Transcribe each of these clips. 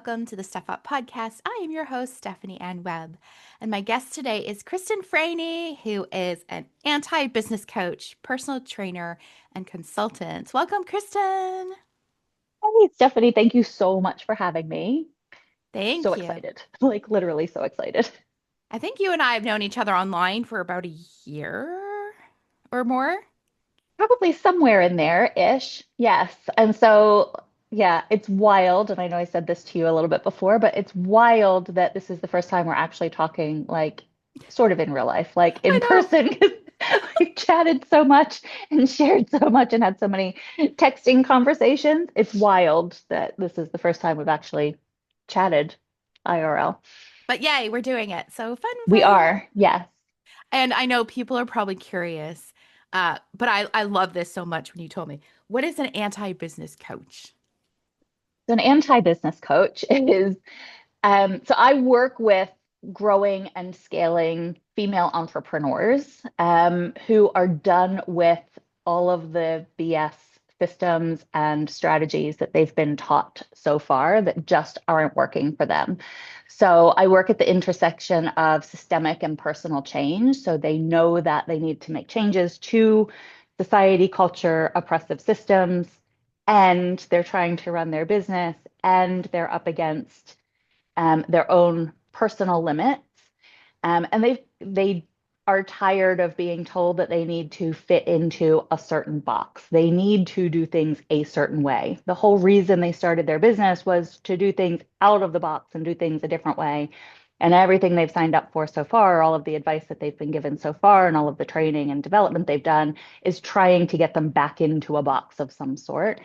welcome to the StephUp podcast. I am your host, Stephanie Ann Webb, and my guest today is Kristen Franey, who is an anti-business coach, personal trainer, and consultant. Welcome, Kristen. Hey, Stephanie, thank you so much for having me. So Thank you. excited, like literally so excited. I think you and I have known each other online for about a year or more. Probably somewhere in there-ish. Yes. And so, yeah, it's wild. And I know I said this to you a little bit before, but it's wild that this is the first time we're actually talking like sort of in real life, like I in know. person, because we've chatted so much and shared so much and had so many texting conversations. It's wild that this is the first time we've actually chatted IRL. But yay, we're doing it. So fun, We fun. are, yes. And I know people are probably curious, but I love this so much when you told me. What is an anti-business coach? So an anti-business coach is so I work with growing and scaling female entrepreneurs who are done with all of the BS systems and strategies that they've been taught so far that just aren't working for them. So I work at the intersection of systemic and personal change. So they know that they need to make changes to society, culture, oppressive systems, and they're trying to run their business and they're up against their own personal limits, and they are tired of being told that they need to fit into a certain box. They need to do things a certain way. The whole reason they started their business was to do things out of the box and do things a different way. And everything they've signed up for so far, all of the advice that they've been given so far, and all of the training and development they've done is trying to get them back into a box of some sort.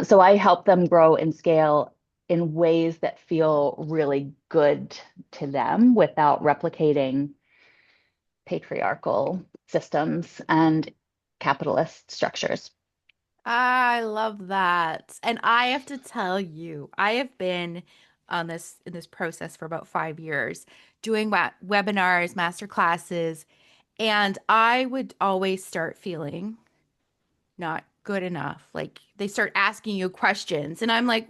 So I help them grow and scale in ways that feel really good to them without replicating patriarchal systems and capitalist structures. I love that. And I have to tell you, I have been on this in this process for about 5 years, doing webinars, master classes, and I would always start feeling not good enough. Like they start asking you questions, and I'm like,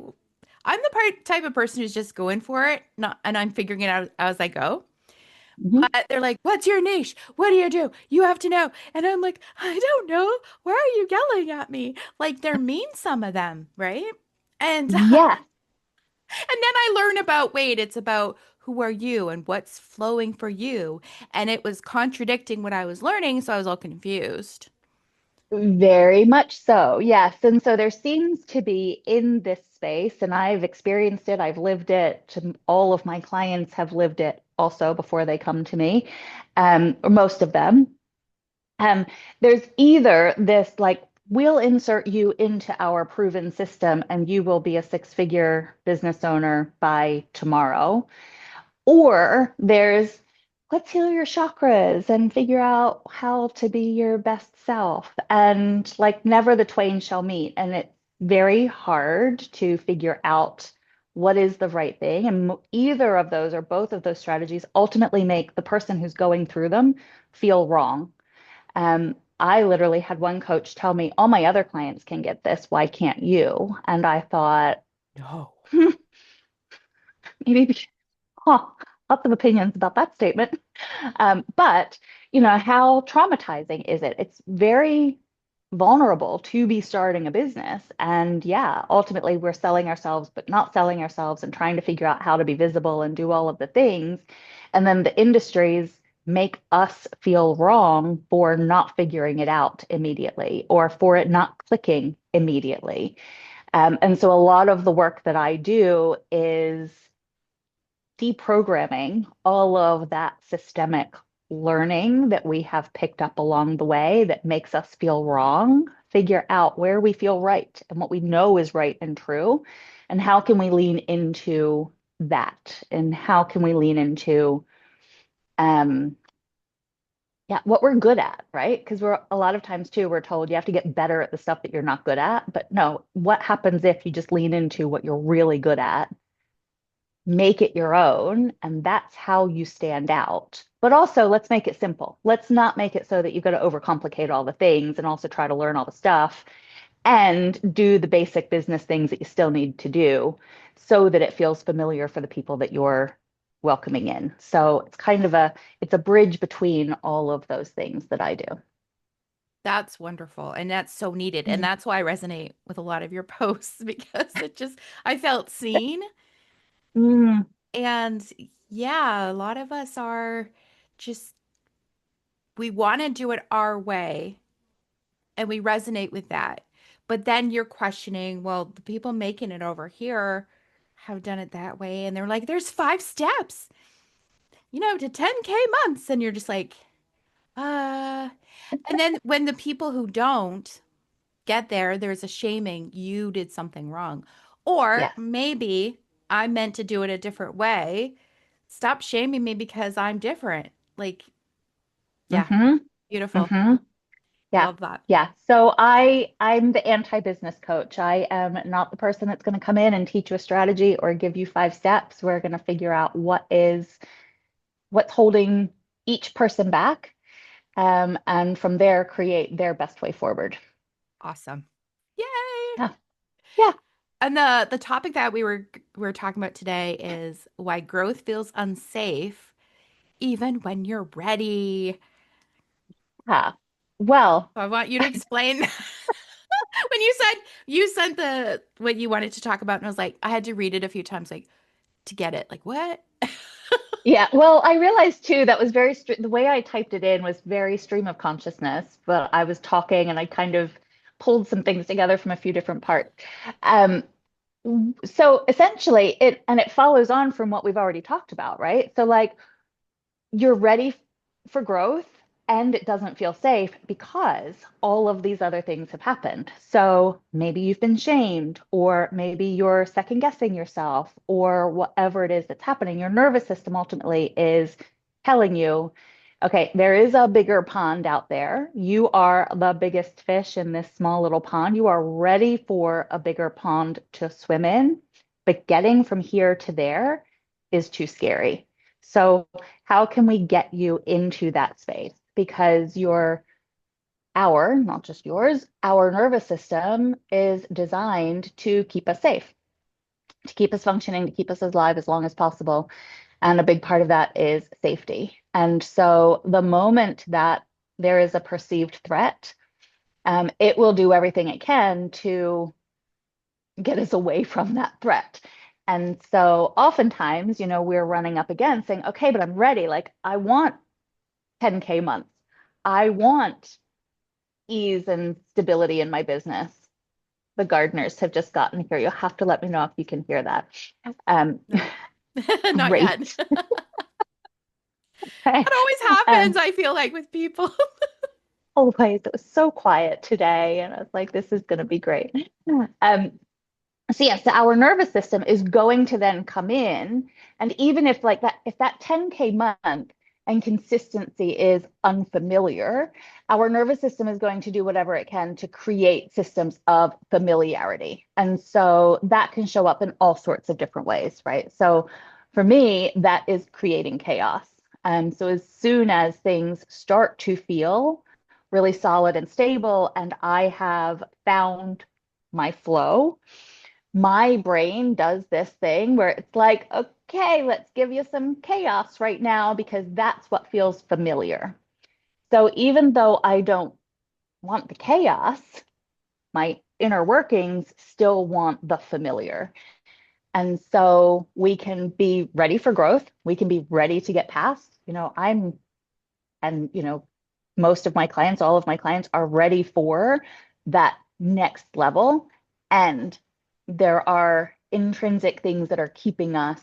I'm the type of person who's just going for it, not, and I'm figuring it out as I go. Mhm. But they're like, "What's your niche? What do you do? You have to know." And I'm like, "I don't know. Why are you yelling at me?" Like they're mean, some of them, right? And and then Yes, I learn about, wait, it's about who are you and what's flowing for you. And it was contradicting what I was learning, so I was all confused. very much so. Yes. And so there seems to be in this space, and I've experienced it, I've lived it, all of my clients have lived it also before they come to me, or most of them. Um, there's either this like, we'll insert you into our proven system and you will be a six-figure business owner by tomorrow. Or there's, let's heal your chakras and figure out how to be your best self. And like, never the twain shall meet. And it's very hard to figure out what is the right thing. And either of those or both of those strategies ultimately make the person who's going through them feel wrong. I literally had one coach tell me, all my other clients can get this. Why can't you? And I thought, No. hmm, maybe, huh, lots of opinions about that statement. But, how traumatizing is it? It's very vulnerable to be starting a business. And yeah, ultimately, we're selling ourselves, but not selling ourselves and trying to figure out how to be visible and do all of the things. And then the industries make us feel wrong for not figuring it out immediately or for it not clicking immediately. And so a lot of the work that I do is deprogramming all of that systemic learning that we have picked up along the way that makes us feel wrong, figure out where we feel right and what we know is right and true, and how can we lean into that, and how can we lean into um yeah, what we're good at, right? Because we're a lot of times too, we're told you have to get better at the stuff that you're not good at. But no, what happens if you just lean into what you're really good at, make it your own, and that's how you stand out. But also, let's make it simple. Let's not make it so that you've got to overcomplicate all the things and also try to learn all the stuff. and do the basic business things that you still need to do so that it feels familiar for the people that you're welcoming in. So it's kind of it's a bridge between all of those things that I do. That's wonderful. And that's so needed. And Mm. that's why I resonate with a lot of your posts because I felt seen. Mm, And yeah, a lot of us are just, we want to do it our way and we resonate with that. But then you're questioning, well, the people making it over here have done it that way. And they're like, there's 5 steps, to 10K months. And you're just like, uh, and then when the people who don't get there, there's a shaming, you did something wrong. Or yes. maybe I meant to do it a different way. Stop shaming me because I'm different. Like, yeah, Mm-hmm. beautiful. Mm-hmm. Yeah. Love that. Yeah. So I'm the anti-business coach. I am not the person that's going to come in and teach you a strategy or give you 5 steps. We're going to figure out what's holding each person back, and from there create their best way forward. Awesome. Yay. Yeah. Yeah. And the topic that we were talking about today is why growth feels unsafe even when you're ready. Yeah. Well, So I want you to explain when you sent the what you wanted to talk about, and I was like, I had to read it a few times, like to get it. Like, what? yeah. Well, I realized too that was the way I typed it in was very stream of consciousness, but I was talking and I kind of pulled some things together from a few different parts. Um, so essentially it follows on from what we've already talked about, right? So like you're ready for growth and it doesn't feel safe because all of these other things have happened. So maybe you've been shamed, or maybe you're second guessing yourself, or whatever it is that's happening. Your nervous system ultimately is telling you, okay, there is a bigger pond out there. You are the biggest fish in this small little pond. You are ready for a bigger pond to swim in, but getting from here to there is too scary. So how can we get you into that space? Because not just yours, our nervous system is designed to keep us safe, to keep us functioning, to keep us alive as long as possible. And a big part of that is safety. And so the moment that there is a perceived threat, it will do everything it can to get us away from that threat. And so oftentimes, we're running up against saying, okay, but I'm ready. Like I want 10K months. I want ease and stability in my business. The gardeners have just gotten here. You'll have to let me know if you can hear that. Um, No. Not yet. great. Okay. That always happens, Um, I feel like, with people. always, it was so quiet today, and I was like, this is going to be great. Um, so yes, our nervous system is going to then come in, and even if like that, if that 10K month and consistency is unfamiliar, our nervous system is going to do whatever it can to create systems of familiarity. And so that can show up in all sorts of different ways, right? So for me, that is creating chaos. So as soon as things start to feel really solid and stable, and I have found my flow, my brain does this thing where it's like, okay, let's give you some chaos right now because that's what feels familiar. So even though I don't want the chaos, my inner workings still want the familiar. And so we can be ready for growth. We can be ready to get past. And most of my clients, all of my clients are ready for that next level. And there are intrinsic things that are keeping us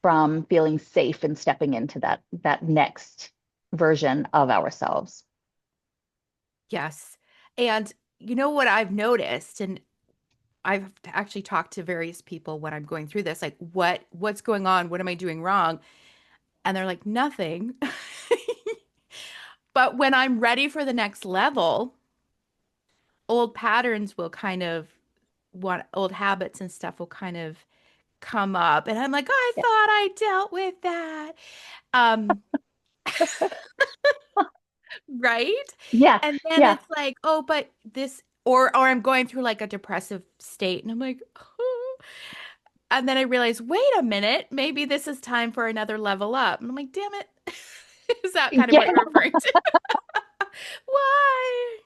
from feeling safe and stepping into that next version of ourselves. Yes. And you know what I've noticed, and I've actually talked to various people when I'm going through this, like what's going on? What am I doing wrong? And they're like, nothing. But when I'm ready for the next level, old patterns will kind of what old habits and stuff will kind of come up. And I'm like, oh, I Yeah. thought I dealt with that. Um, right? Yeah. And then Yeah. it's like, oh, but this or I'm going through like a depressive state and I'm like, and then I realize, wait a minute, maybe this is time for another level up. And I'm like, damn it. Is that kind of what Yeah. you're referring to? Why?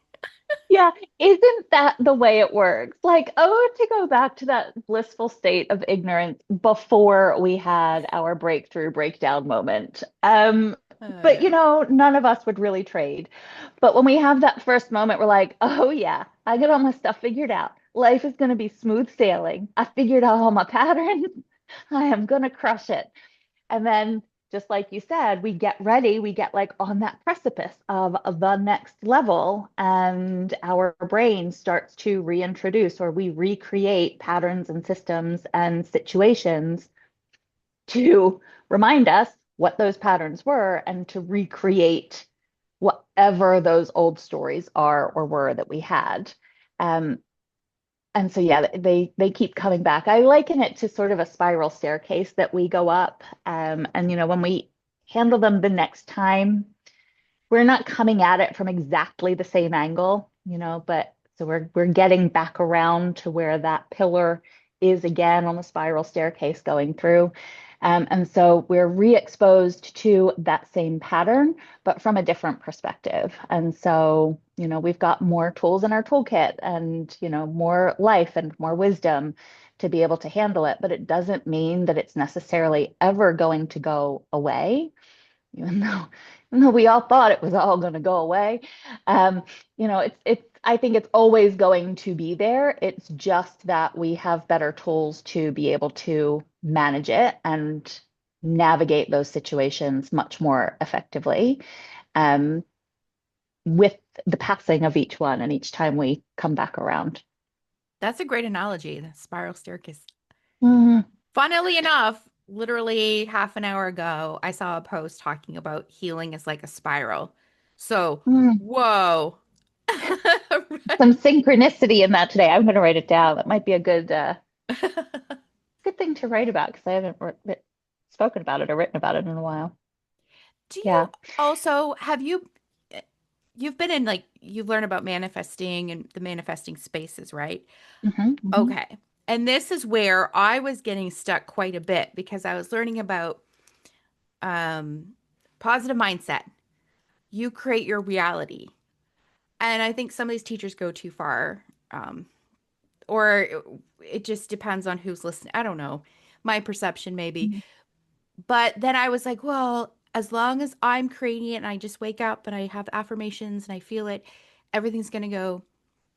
Yeah, isn't that the way it works? Like, oh, to go back to that blissful state of ignorance before we had our breakthrough breakdown moment. Oh But yeah. none of us would really trade. But when we have that first moment, we're like, oh yeah, I got all my stuff figured out. Life is going to be smooth sailing. I figured out all my patterns. I am going to crush it. And then, just like you said, we get ready, we get like on that precipice of the next level, and our brain starts to reintroduce or we recreate patterns and systems and situations to remind us what those patterns were and to recreate whatever those old stories are or were that we had. Um, and so yeah, they keep coming back. I liken it to sort of a spiral staircase that we go up. And when we handle them the next time, we're not coming at it from exactly the same angle, but so we're getting back around to where that pillar is again on the spiral staircase going through. And so we're re-exposed to that same pattern, but from a different perspective. And so, we've got more tools in our toolkit and, more life and more wisdom to be able to handle it. But it doesn't mean that it's necessarily ever going to go away, even though we all thought it was all going to go away. Um, it's I think it's always going to be there. It's just that we have better tools to be able to manage it and navigate those situations much more effectively, um, with the passing of each one and each time we come back around. That's a great analogy, the spiral staircase. Mhm. Funnily enough, literally half an hour ago, I saw a post talking about healing is like a spiral. So, Mm. whoa. Some synchronicity in that today. I'm going to write it down. That might be a good thing to write about because I haven't spoken about it or written about it in a while. Do you Yeah. also have you've been in like you've learned about manifesting and the manifesting spaces, right? Hmm. Hmm. Okay. And this is where I was getting stuck quite a bit because I was learning about um positive mindset. You create your reality. And I think some of these teachers go too far. Or it just depends on who's listening. I don't know. My perception maybe. But then I was like, well, as long as I'm creating it and I just wake up and I have affirmations and I feel it, everything's going to go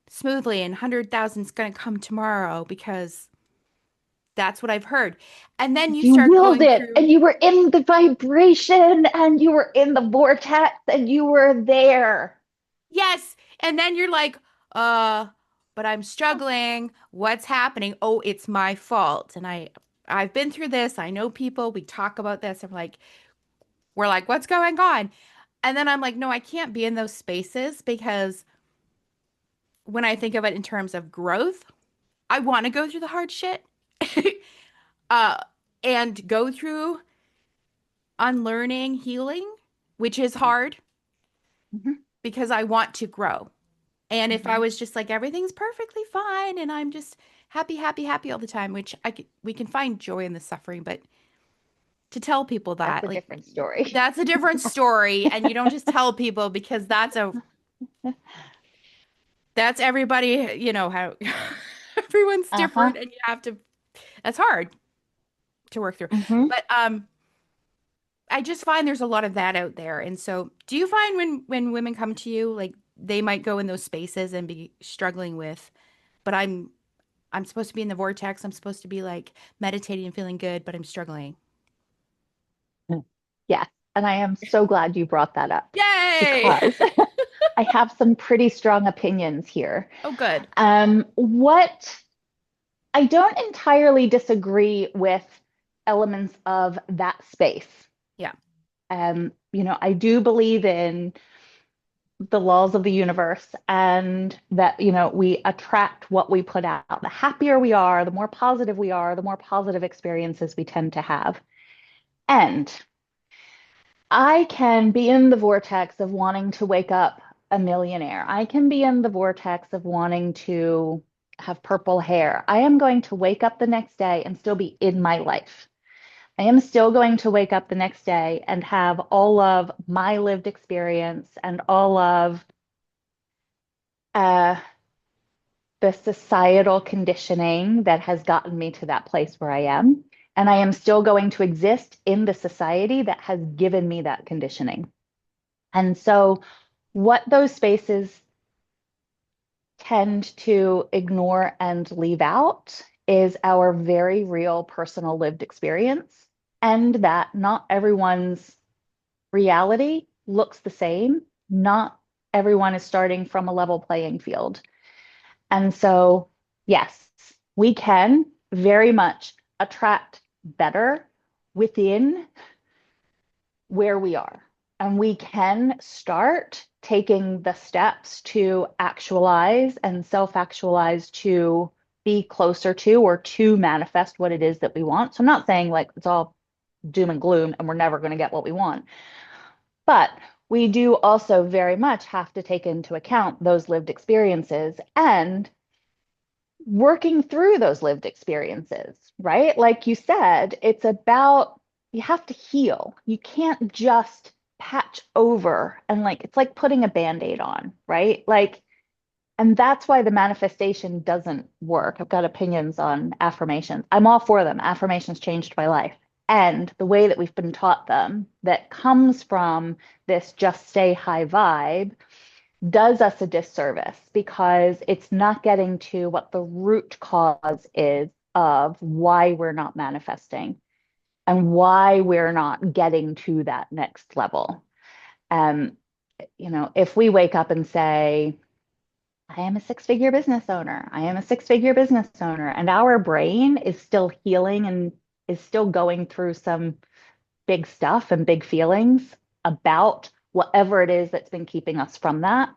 smoothly and 100,000 is going to come tomorrow because that's what I've heard. And then you You start willed going it, through, and you were in the vibration, and you were in the vortex, and you were there. yes. And then you're like, uh, but I'm struggling. What's happening? Oh, it's my fault. And I've been through this. I know people. We talk about this. We're like, what's going on? And then I'm like, no, I can't be in those spaces because when I think of it in terms of growth, I want to go through the hard shit uh, and go through unlearning, healing, which is hard Mhm. because I want to grow. And if I Mhm. was just like everything's perfectly fine and I'm just happy, happy, happy all the time, which we can find joy in the suffering, but to tell people That's that a like different story. that's a different story, and you don't just tell people because that's everybody, how everyone's Uh-huh. different and you have to that's hard to work through. Hmm. But I just find there's a lot of that out there. And so do you find when women come to you like they might go in those spaces and be struggling with, but I'm supposed to be in the vortex. I'm supposed to be like meditating and feeling good, but I'm struggling. Yes. And I am so glad you brought that up Yay! because I have some pretty strong opinions here. Oh, good. What I don't entirely disagree with elements of that space. Yeah. I do believe in the laws of the universe and that, we attract what we put out. The happier we are, the more positive we are, the more positive experiences we tend to have. And I can be in the vortex of wanting to wake up a millionaire. I can be in the vortex of wanting to have purple hair. I am going to wake up the next day and still be in my life. I am still going to wake up the next day and have all of my lived experience and all of uh, the societal conditioning that has gotten me to that place where I am. And I am still going to exist in the society that has given me that conditioning. And so, what those spaces tend to ignore and leave out is our very real personal lived experience, and that not everyone's reality looks the same. Not everyone is starting from a level playing field. And so, yes, we can very much attract better within where we are. And we can start taking the steps to actualize and self actualize to be closer to or to manifest what it is that we want. So I'm not saying like it's all doom and gloom and we're never going to get what we want. But we do also very much have to take into account those lived experiences and working through those lived experiences, right? Like you said, it's about you have to heal. You can't just patch over and like it's like putting a band-aid on, right? Like, and that's why the manifestation doesn't work. I've got opinions on affirmations. I'm all for them. Affirmations changed my life. And the way that we've been taught them that comes from this just stay high vibe does us a disservice because it's not getting to what the root cause is of why we're not manifesting and why we're not getting to that next level. Um, if we wake up and say, I am a six-figure business owner, I am a six-figure business owner, and our brain is still healing and is still going through some big stuff and big feelings about whatever it is that's been keeping us from that.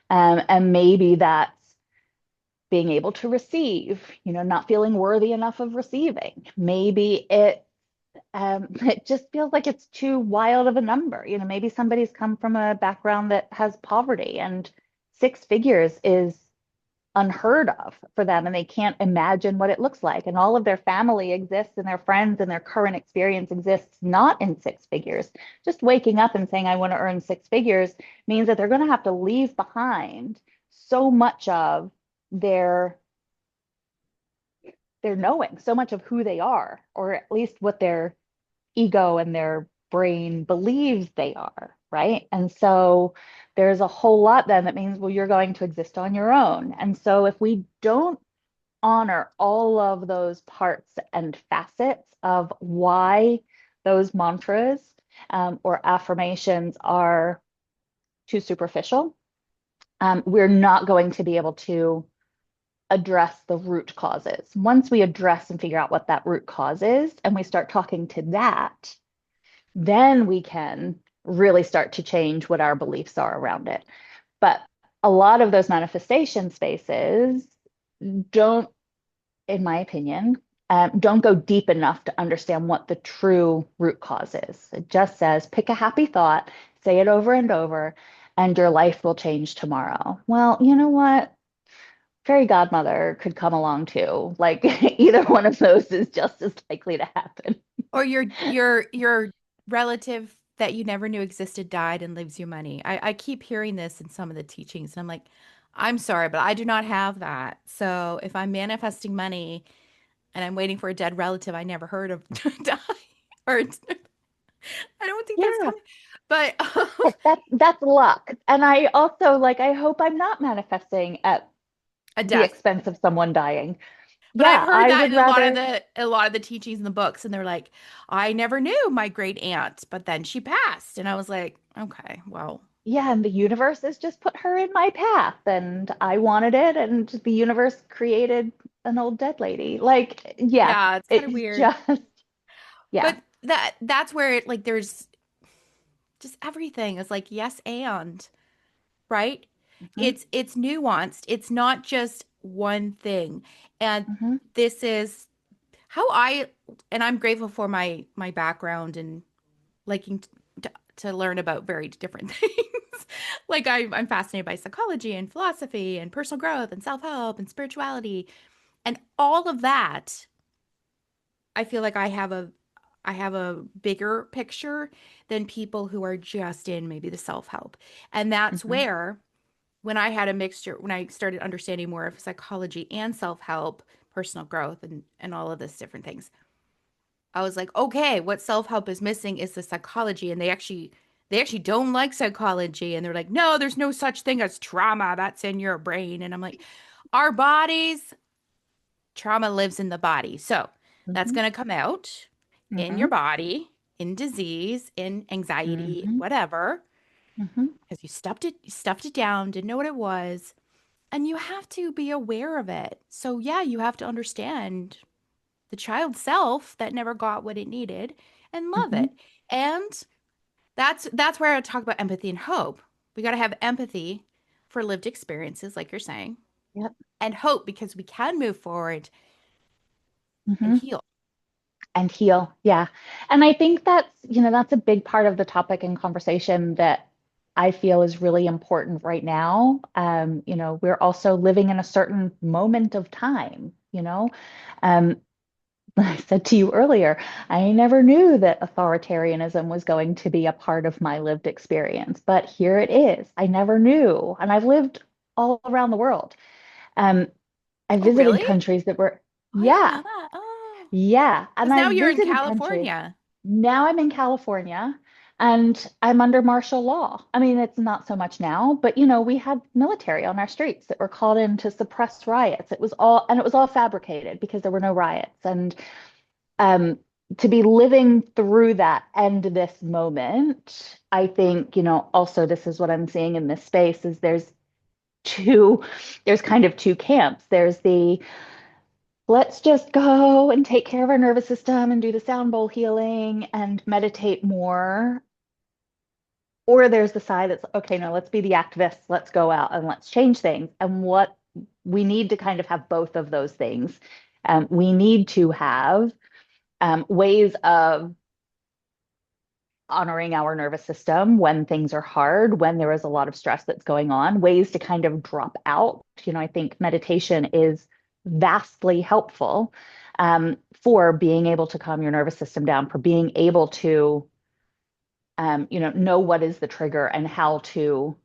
And maybe that's being able to receive, not feeling worthy enough of receiving. Maybe it just feels like it's too wild of a number. Maybe somebody's come from a background that has poverty and six figures is unheard of for them and they can't imagine what it looks like. And all of their family exists and their friends and their current experience exists not in six figures. Just waking up and saying, I want to earn six figures means that they're going to have to leave behind so much of their their knowing, so much of who they are, or at least what their ego and their brain believes they are, right? And so there's a whole lot then that means, well, you're going to exist on your own. And so if we don't honor all of those parts and facets of why those mantras or affirmations are too superficial, we're not going to be able to address the root causes. Once we address and figure out what that root cause is, and we start talking to that, then we can really start to change what our beliefs are around it. But a lot of those manifestation spaces don't, in my opinion, don't go deep enough to understand what the true root cause is. It just says, pick a happy thought, say it over and over, and your life will change tomorrow. Well, you know what? Fairy godmother could come along too. Like either one of those is just as likely to happen. Or your relative that you never knew existed died and leaves you money. I keep hearing this in some of the teachings, and I'm like, I'm sorry, but I do not have that. So if I'm manifesting money and I'm waiting for a dead relative I never heard of to die, or I don't think that's Yeah, coming. But that's luck. And I also like I hope I'm not manifesting at a the death. expense of someone dying. But I've Yeah, heard I that would in rather. a lot of the teachings in the books, and they're like, I never knew my great aunt, but then she passed, and I was like, okay, well, Yeah, and the universe has just put her in my path and I wanted it and the universe created an old dead lady. Like, yeah, yeah, it's kind of it's weird. just yeah. But that's where it like there's just everything is like yes and right. Hmm. It's nuanced. It's not just one thing. And Hmm. this is how I and I'm grateful for my background and liking to learn about very different things. Like I'm fascinated by psychology and philosophy and personal growth and self-help and spirituality and all of that. I feel like I have a bigger picture than people who are just in maybe the self-help. And that's Hmm. where when I had a mixture, when I started understanding more of psychology and self-help, personal growth and all of this different things, I was like, okay, what self-help is missing is the psychology. And they actually don't like psychology. And they're like, no, there's no such thing as trauma. That's in your brain. And I'm like, our bodies, trauma lives in the body. So that's Hmm. going to come out in your Hmm. body, in disease, in anxiety, Hmm. whatever, Hmm. because you stuffed it down, didn't know what it was. And you have to be aware of it. So yeah, you have to understand the child self that never got what it needed and love Hmm. it. And that's where I talk about empathy and hope. We got to have empathy for lived experiences, like you're saying, Yep. and hope because we can move forward and Hmm. heal. And heal. Yeah. And I think that's a big part of the topic and conversation that I feel is really important right now. We're also living in a certain moment of time, you know. Um, I said to you earlier, I never knew that authoritarianism was going to be a part of my lived experience, but here it is. I never knew. And I've lived all around the world. Um, I Oh, visited really? countries that were, Oh, I didn't yeah, know that. Oh, yeah. And because I now you're in visited countries. California. Now I'm in California and I'm under martial law. I mean, it's not so much now, but we had military on our streets that were called in to suppress riots. And it was all fabricated because there were no riots. And um, to be living through that and this moment, I think, also this is what I'm seeing in this space is two, there's kind of two camps. There's the let's just go and take care of our nervous system and do the sound bowl healing and meditate more. Or there's the side that's okay, no, let's be the activists, let's go out and let's change things. And what we need to kind of have both of those things. We need to have ways of honoring our nervous system when things are hard, when there is a lot of stress that's going on, ways to kind of drop out. I think meditation is vastly helpful for being able to calm your nervous system down, for being able to, know what is the trigger and how to,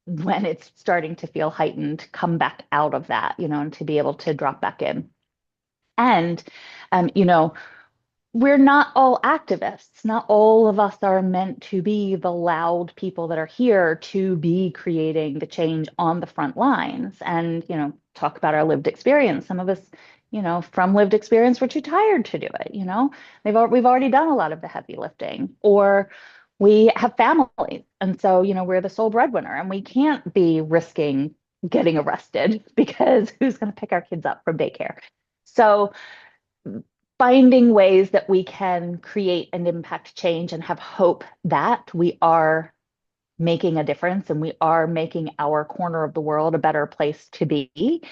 when it's starting to feel heightened, come back out of that, and to be able to drop back in. And, um, you know, we're not all activists. Not all of us are meant to be the loud people that are here to be creating the change on the front lines and, talk about our lived experience. Some of us, from lived experience, we're too tired to do it. We've already done a lot of the heavy lifting, or we have families. And so, we're the sole breadwinner and we can't be risking getting arrested because who's going to pick our kids up from daycare? So, finding ways that we can create and impact change and have hope that we are making a difference and we are making our corner of the world a better place to be,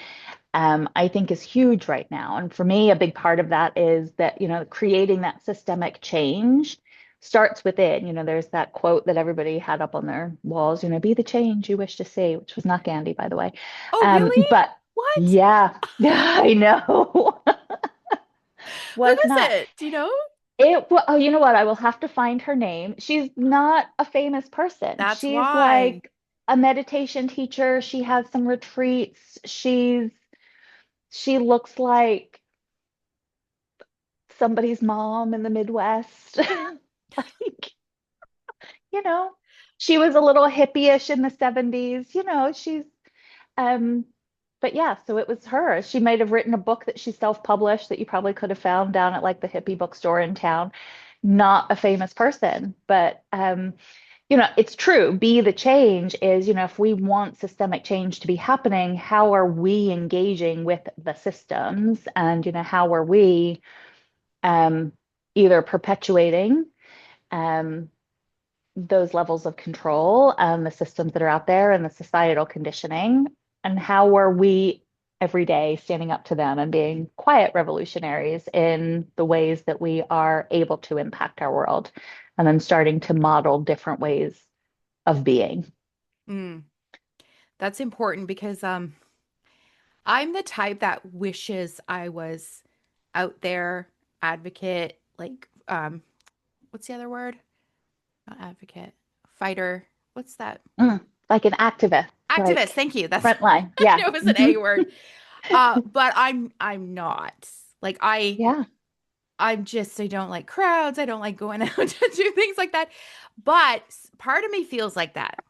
I think is huge right now. And for me, a big part of that is that, creating that systemic change starts within. There's that quote that everybody had up on their walls, be the change you wish to see, which was not Gandhi, by the way. Oh, really? But What? yeah, I know. Who Was is not. it? Do you know? Oh, you know what? I will have to find her name. She's not a famous person. That's She's why. like a meditation teacher. She has some retreats. She looks like somebody's mom in the Midwest. Like, you know, she was a little hippie-ish in the 70s. She's um but yeah, so it was her. She might have written a book that she self-published that you probably could have found down at like the hippie bookstore in town. Not a famous person, but it's true. Be the change is, if we want systemic change to be happening, how are we engaging with the systems? And, how are we um, either perpetuating um, those levels of control and the systems that are out there and the societal conditioning? And how are we every day standing up to them and being quiet revolutionaries in the ways that we are able to impact our world? And then starting to model different ways of being. Mm, that's important because I'm the type that wishes I was out there, advocate, like what's the other word? Not advocate, fighter. What's that? Like an activist, Activist. like Thank you. That's frontline. I Yeah. know it was an Hmm. A word. But I'm not. Like Yeah. I don't like crowds. I don't like going out to do things like that. But part of me feels like that.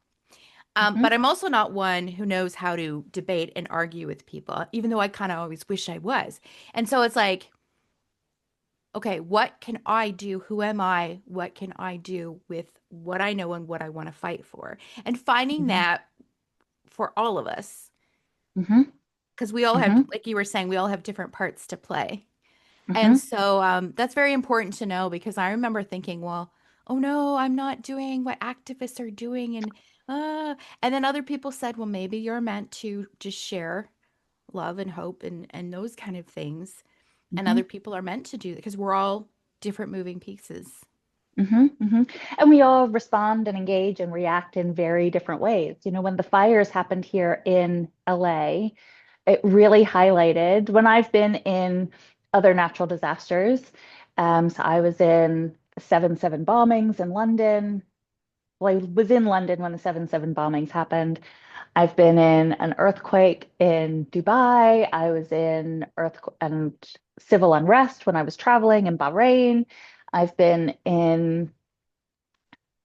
Hmm. But I'm also not one who knows how to debate and argue with people, even though I kind of always wish I was. And so it's like, okay, what can I do? Who am I? What can I do with what I know and what I want to fight for? And finding Hmm. that for all of us, Hmm. because we all have, Hmm. like you were saying, we all have different parts to play. And Hmm. so that's very important to know because I remember thinking, well, oh no, I'm not doing what activists are doing. And then other people said, well, maybe you're meant to just share love and hope and those kind of things. And Hmm. other people are meant to do that because we're all different moving pieces. Hmm. Hmm. And we all respond and engage and react in very different ways. When the fires happened here in LA, it really highlighted when I've been in other natural disasters. So I was in 7/7 bombings in London. Well, I was in London when the 7/7 bombings happened. I've been in an earthquake in Dubai. I was in earth and civil unrest when I was traveling in Bahrain. I've been in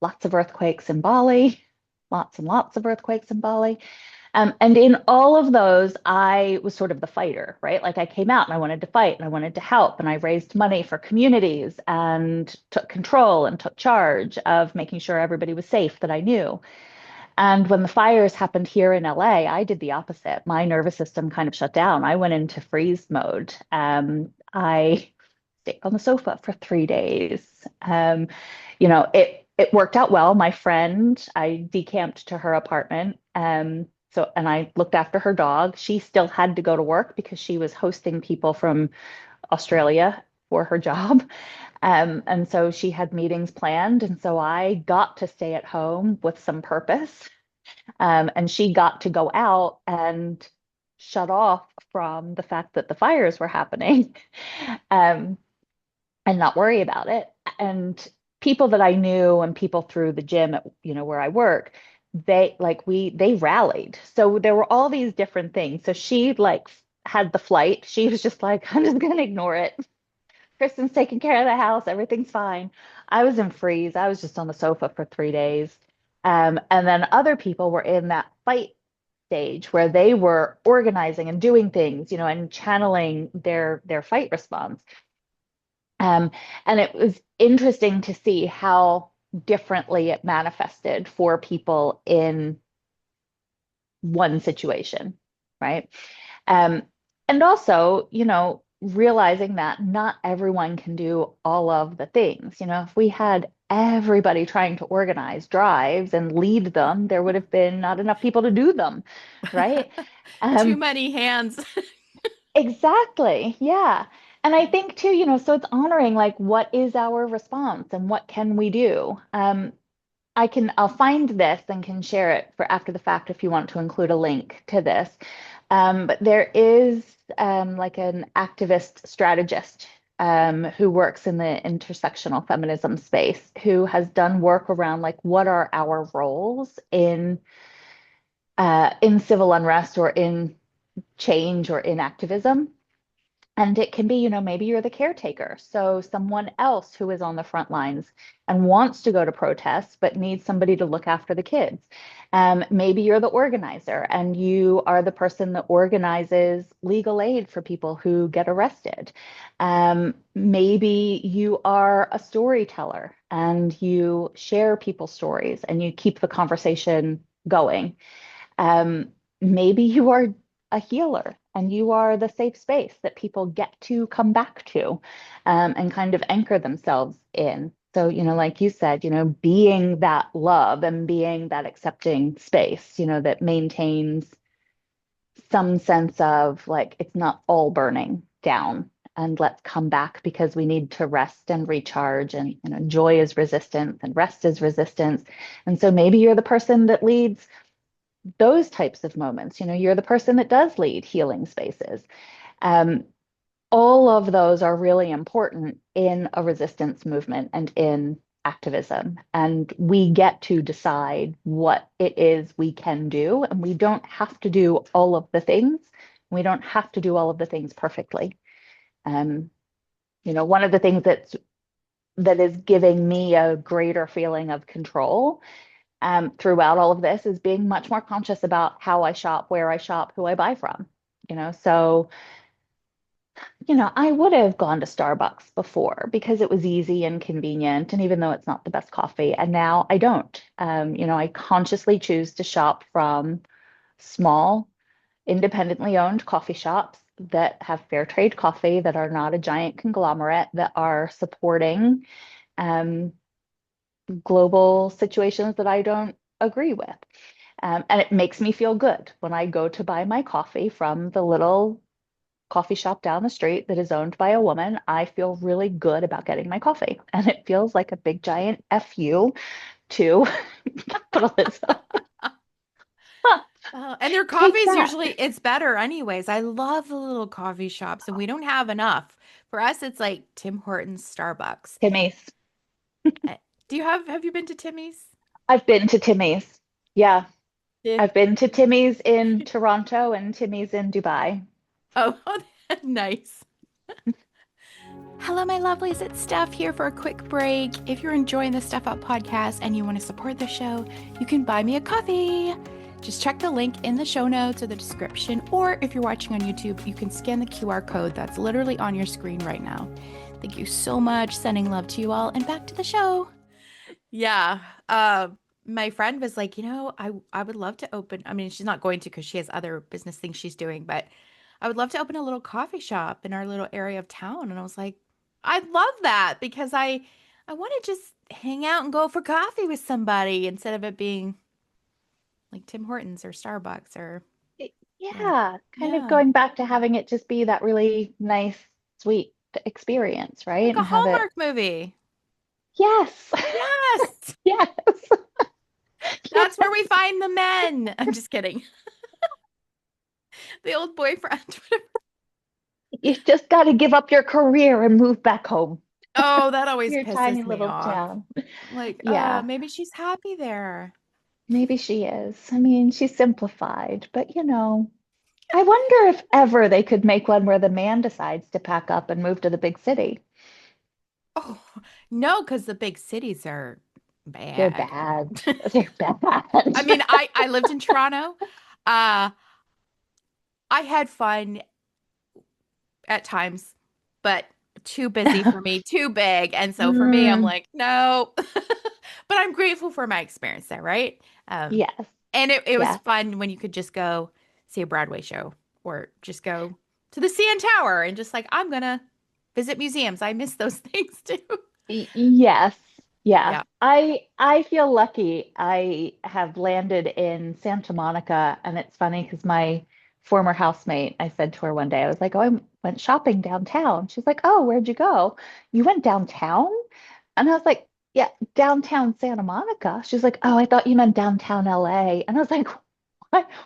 lots of earthquakes in Bali, lots and lots of earthquakes in Bali. And in all of those, I was sort of the fighter, right? Like I came out and I wanted to fight and I wanted to help and I raised money for communities and took control and took charge of making sure everybody was safe that I knew. And when the fires happened here in LA, I did the opposite. My nervous system kind of shut down. I went into freeze mode. I stayed on the sofa for 3 days. It worked out well. My friend, I decamped to her apartment. And I looked after her dog. She still had to go to work because she was hosting people from Australia for her job. And so she had meetings planned. And so I got to stay at home with some purpose. And she got to go out and shut off from the fact that the fires were happening, um, and not worry about it. And people that I knew and people through the gym at, where I work, they rallied. So there were all these different things. So she like had the flight. She was just like, I'm just gonna ignore it. Kristen's taking care of the house. Everything's fine. I was in freeze. I was just on the sofa for 3 days. And then other people were in that fight stage where they were organizing and doing things, and channeling their fight response. Um, and it was interesting to see how differently it manifested for people in one situation, right? Um, and also, realizing that not everyone can do all of the things. If we had everybody trying to organize drives and lead them, there would have been not enough people to do them, right? Too Um, many hands. exactly. Yeah. And I think too, so it's honoring like what is our response and what can we do? I'll find this and can share it for after the fact if you want to include a link to this. But there is like an activist strategist who works in the intersectional feminism space who has done work around like what are our roles in civil unrest or in change or in activism. And it can be, maybe you're the caretaker. So someone else who is on the front lines and wants to go to protests, but needs somebody to look after the kids. Maybe you're the organizer and you are the person that organizes legal aid for people who get arrested. Maybe you are a storyteller and you share people's stories and you keep the conversation going. Um, Maybe you are a healer and you are the safe space that people get to come back to, and kind of anchor themselves in. So, like you said, being that love and being that accepting space, that maintains some sense of like it's not all burning down and let's come back because we need to rest and recharge and joy is resistance and rest is resistance. And so maybe you're the person that leads those types of moments. You're the person that does lead healing spaces. Um, all of those are really important in a resistance movement and in activism. And we get to decide what it is we can do. And we don't have to do all of the things. We don't have to do all of the things perfectly. Um, one of the things that is giving me a greater feeling of control throughout all of this is being much more conscious about how I shop, where I shop, who I buy from. So I would have gone to Starbucks before because it was easy and convenient, and even though it's not the best coffee, and now I don't. I consciously choose to shop from small, independently owned coffee shops that have fair trade coffee, that are not a giant conglomerate, that are supporting um, global situations that I don't agree with. And it makes me feel good when I go to buy my coffee from the little coffee shop down the street that is owned by a woman. I feel really good about getting my coffee. And it feels like a big giant FU to capitalism. And their coffee Take is that. usually it's better anyways. I love the little coffee shops and we don't have enough. For us, it's like Tim Hortons, Starbucks. Timmy's. Uh, have you been to Timmy's? I've been to Timmy's. Yeah. Yeah. I've been to Timmy's in Toronto and Timmy's in Dubai. Oh, nice. Hello, my lovelies. It's Steph here for a quick break. If you're enjoying the StephUp podcast and you want to support the show, you can buy me a coffee. Just check the link in the show notes or the description, or if you're watching on YouTube, you can scan the QR code that's literally on your screen right now. Thank you so much. Sending love to you all, and back to the show. Yeah. Uh, my friend was like, I would love to open. I mean, she's not going to because she has other business things she's doing, but I would love to open a little coffee shop in our little area of town. And I was like, I'd love that because I want to just hang out and go for coffee with somebody instead of it being like Tim Hortons or Starbucks or yeah. Yeah, kind of Yeah. going back to having it just be that really nice, sweet experience, right? Like a And have it, Hallmark movie. yes, Yes. yes, That's yes. where we find the men. I'm just kidding. The old boyfriend. You just got to give up your career and move back home, Oh, that always your tiny pisses me little off. town. Like, Yeah, maybe she's happy there. maybe she is. I mean, she's simplified, but I wonder if ever they could make one where the man decides to pack up and move to the big city. Oh, no, because the big cities are They're bad. bad. They're bad. I mean, I lived in Toronto. Uh, I had fun at times, but too busy for me, too big. And so for me, I'm Mm, like, no. But I'm grateful for my experience there, right? Um, yes, and it was yes. fun when you could just go see a Broadway show or just go to the CN Tower and just like, I'm gonna visit museums. I miss those things too. Yes. Yeah. Yeah. I feel lucky. I have landed in Santa Monica, and it's funny because my former housemate, I said to her one day, I was like, "Oh, I went shopping downtown." She's like, "Oh, where'd you go? You went downtown?" And I was like, "Yeah, downtown Santa Monica." She's like, "Oh, I thought you meant downtown LA." And I was like,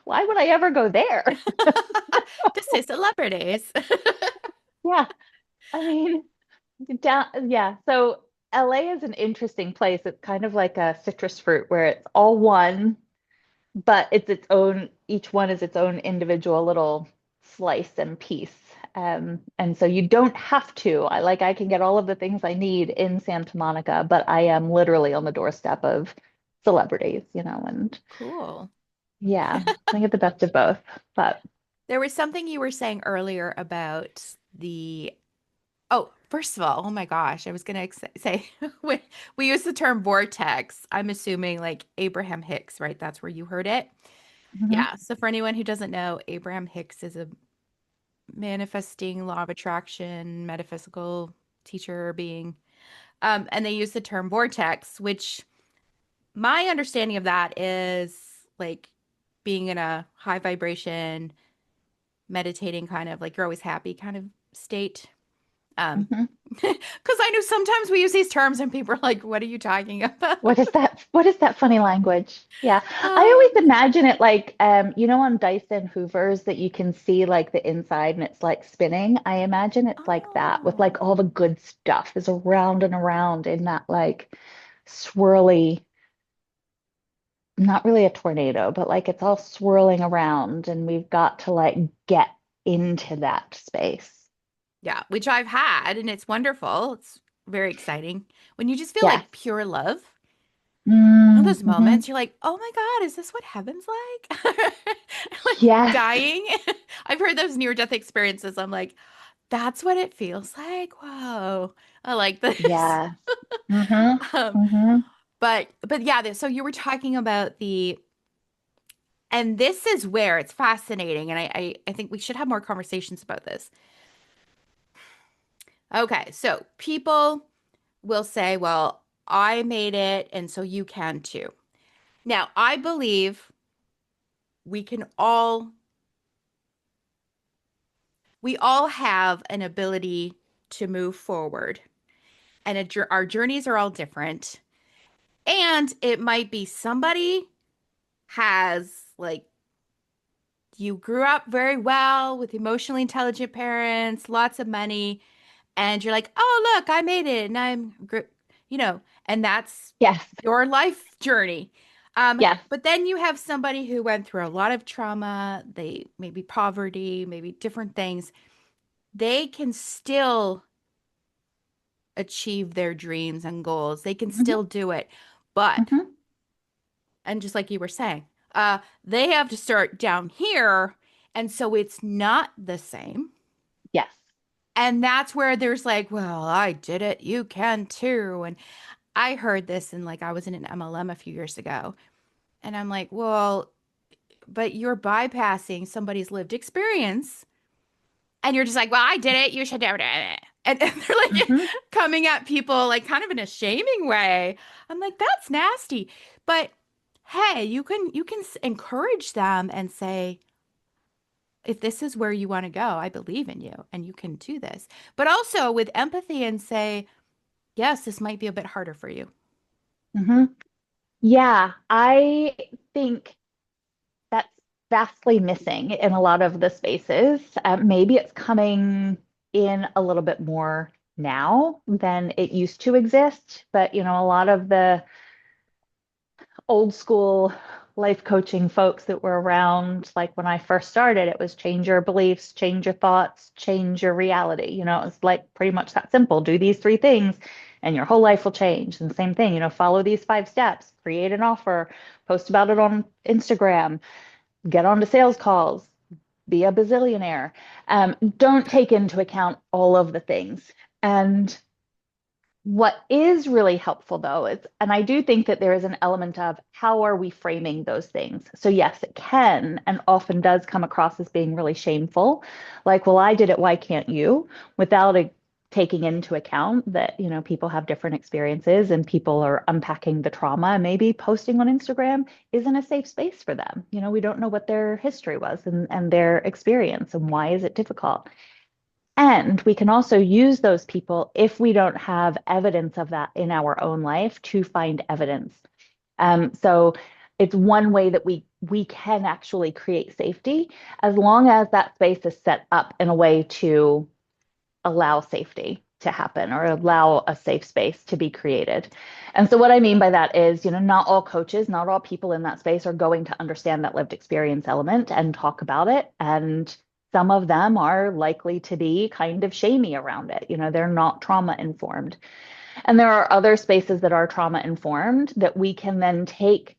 why would I ever go there?" To see celebrities. Yeah. I mean, yeah. So LA is an interesting place. It's kind of like a citrus fruit where it's all one, but it's its own, each one is its own individual little slice and piece. And so you don't have to. I can get all of the things I need in Santa Monica, but I am literally on the doorstep of celebrities, and Cool. yeah, I get the best of both. But There was something you were saying earlier about oh, first of all, oh my gosh, I was gonna say we use the term vortex. I'm assuming like Abraham Hicks, right? That's where you heard it. mhm. Yeah. So for anyone who doesn't know, Abraham Hicks is a manifesting law of attraction, metaphysical teacher being. And they use the term vortex, which my understanding of that is like being in a high vibration, meditating kind of like you're always happy kind of state. Hmm. Because I know sometimes we use these terms and people are like, what are you talking about? What is that? What is that funny language? Yeah. I Uh, always imagine it like on Dyson Hoovers that you can see like the inside and it's like spinning. I imagine it's like that with oh, like all the good stuff is around and around in that like swirly, not really a tornado, but like it's all swirling around and we've got to like get into that space. yeah, which I've had, and it's wonderful. It's very exciting when you just feel Yes. like pure love. You know those Mm-hmm. moments you're like, oh my God, is this what heaven's like? Like Yes. dying. I've heard those near-death experiences. I'm like, that's what it feels like. Whoa, I like this. Yes. Mm-hmm. Um, Mm-hmm. but yeah, so you were talking about and this is where it's fascinating, and I think we should have more conversations about this. Okay, so people will say, well, I made it, and so you can too. Now, I believe we can all we all have an ability to move forward, and our journeys are all different. And it might be somebody has like you grew up very well with emotionally intelligent parents, lots of money, and you're like, "Oh, look, I made it and you know, and that's Yes. your life journey." Yes. But then you have somebody who went through a lot of trauma, they maybe poverty, maybe different things. They can still achieve their dreams and goals. They can Hmm. still do it. But, Hmm. and just like you were saying, they have to start down here. And so it's not the same. Yes. And that's where there's like, well, I did it. You can too. And I heard this and like I was in an MLM a few years ago. And I'm like, well, but you're bypassing somebody's lived experience. And you're just like, well, I did it. You should do it. And they're like Hmm. coming at people like kind of in a shaming way. I'm like, that's nasty. But hey, you can encourage them and say, if this is where you want to go, I believe in you and you can do this. But also with empathy and say, yes, this might be a bit harder for you. Hmm. Yeah, I think that's vastly missing in a lot of the spaces. Maybe it's coming in a little bit more now than it used to exist, but a lot of the old school life coaching folks that were around, like when I first started, it was change your beliefs, change your thoughts, change your reality. It's like pretty much that simple. Do these three things and your whole life will change. And same thing, follow these 5 steps, create an offer, post about it on Instagram, get onto sales calls, be a bazillionaire. Don't take into account all of the things. And what is really helpful though is, and I do think that there is an element of how are we framing those things? So, yes, it can and often does come across as being really shameful. Like, well, I did it, why can't you? Without taking into account that, people have different experiences and people are unpacking the trauma. And maybe posting on Instagram isn't a safe space for them. We don't know what their history was and their experience and why is it difficult. And we can also use those people if we don't have evidence of that in our own life to find evidence. So it's one way that we can actually create safety as long as that space is set up in a way to allow safety to happen or allow a safe space to be created. And so what I mean by that is, not all coaches, not all people in that space are going to understand that lived experience element and talk about it. And some of them are likely to be kind of shamey around it. They're not trauma informed. And there are other spaces that are trauma informed that we can then take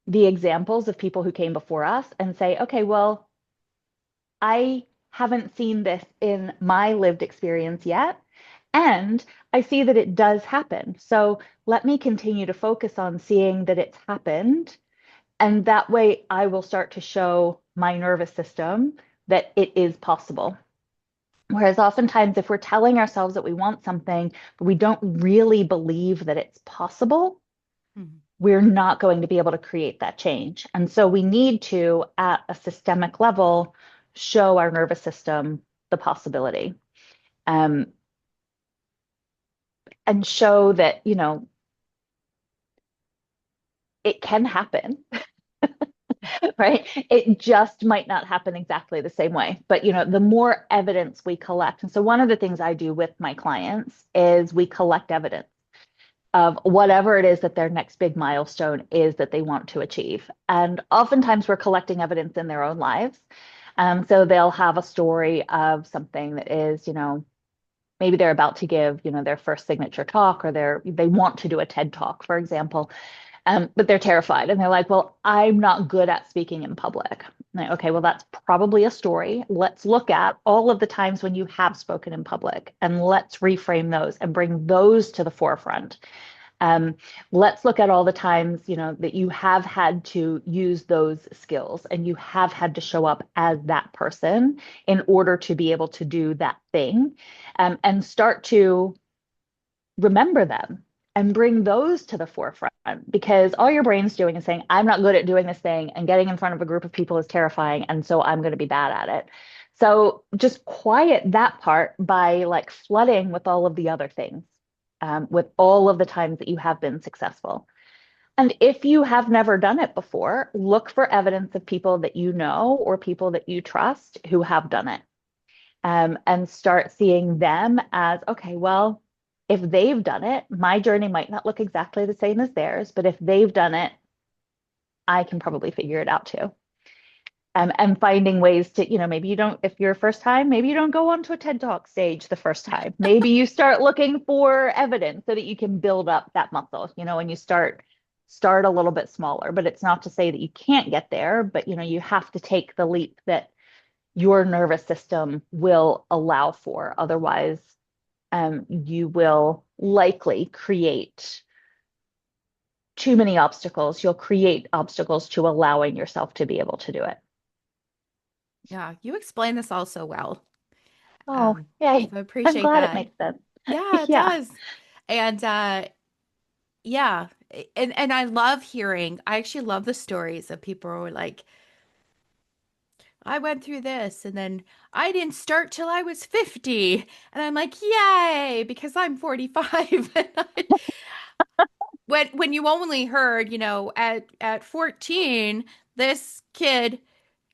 the examples of people who came before us and say, okay, well, I haven't seen this in my lived experience yet. And I see that it does happen. So let me continue to focus on seeing that it's happened. And that way I will start to show my nervous system that it is possible. Whereas oftentimes, if we're telling ourselves that we want something, but we don't really believe that it's possible, Mhm. we're not going to be able to create that change. And so we need to, at a systemic level, show our nervous system the possibility. Um, and show that, it can happen, right? It just might not happen exactly the same way. But, the more evidence we collect. And so one of the things I do with my clients is we collect evidence of whatever it is that their next big milestone is that they want to achieve. And oftentimes we're collecting evidence in their own lives. So they'll have a story of something that is, maybe they're about to give, their first signature talk, or they want to do a TED talk, for example. But they're terrified and they're like, well, I'm not good at speaking in public. Like, okay, well, that's probably a story. Let's look at all of the times when you have spoken in public and let's reframe those and bring those to the forefront. Um, let's look at all the times, that you have had to use those skills and you have had to show up as that person in order to be able to do that thing, and start to remember them and bring those to the forefront, because all your brain's doing is saying, I'm not good at doing this thing, and getting in front of a group of people is terrifying. And so I'm going to be bad at it. So just quiet that part by like flooding with all of the other things, with all of the times that you have been successful. And if you have never done it before, look for evidence of people that you know or people that you trust who have done it, and start seeing them as, okay, well, if they've done it, my journey might not look exactly the same as theirs, but if they've done it, I can probably figure it out too. And finding ways to, maybe you don't, if you're first time, maybe you don't go onto a TED Talk stage the first time. Maybe you start looking for evidence so that you can build up that muscle, and you start a little bit smaller. But it's not to say that you can't get there, but you have to take the leap that your nervous system will allow for. Otherwise, you will likely create too many obstacles. You'll create obstacles to allowing yourself to be able to do it. Yeah, you explain this all so well. Oh, yay. So I I'm appreciate glad it that. makes sense. Yeah, it Yeah. does. And yeah, and I love hearing. I actually love the stories of people who are like, I went through this and then I didn't start till I was 50. And I'm like, yay, because I'm 45. And when you only heard, at 14, this kid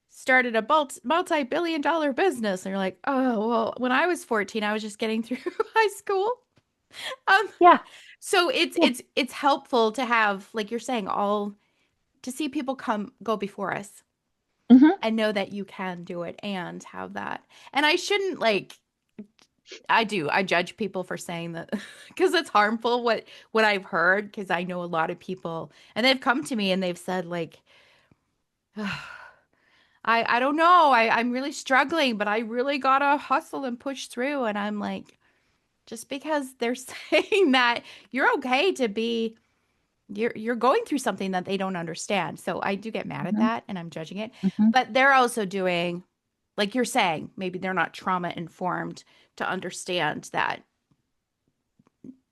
started a multi-billion dollar business. And you're like, oh, well, when I was 14, I was just getting through high school. Um, Yeah. so it's Yeah. it's helpful to have, like you're saying, all to see people go before us Hmm. and know that you can do it and have that. And I shouldn't like I judge people for saying that because it's harmful what I've heard, because I know a lot of people and they've come to me and they've said like I don't know. I'm really struggling, but I really gotta hustle and push through. And I'm like, just because they're saying that you're okay to be you're going through something that they don't understand. So I do get mad at Hmm. that and I'm judging it. Hmm. But they're also doing, like you're saying, maybe they're not trauma informed to understand that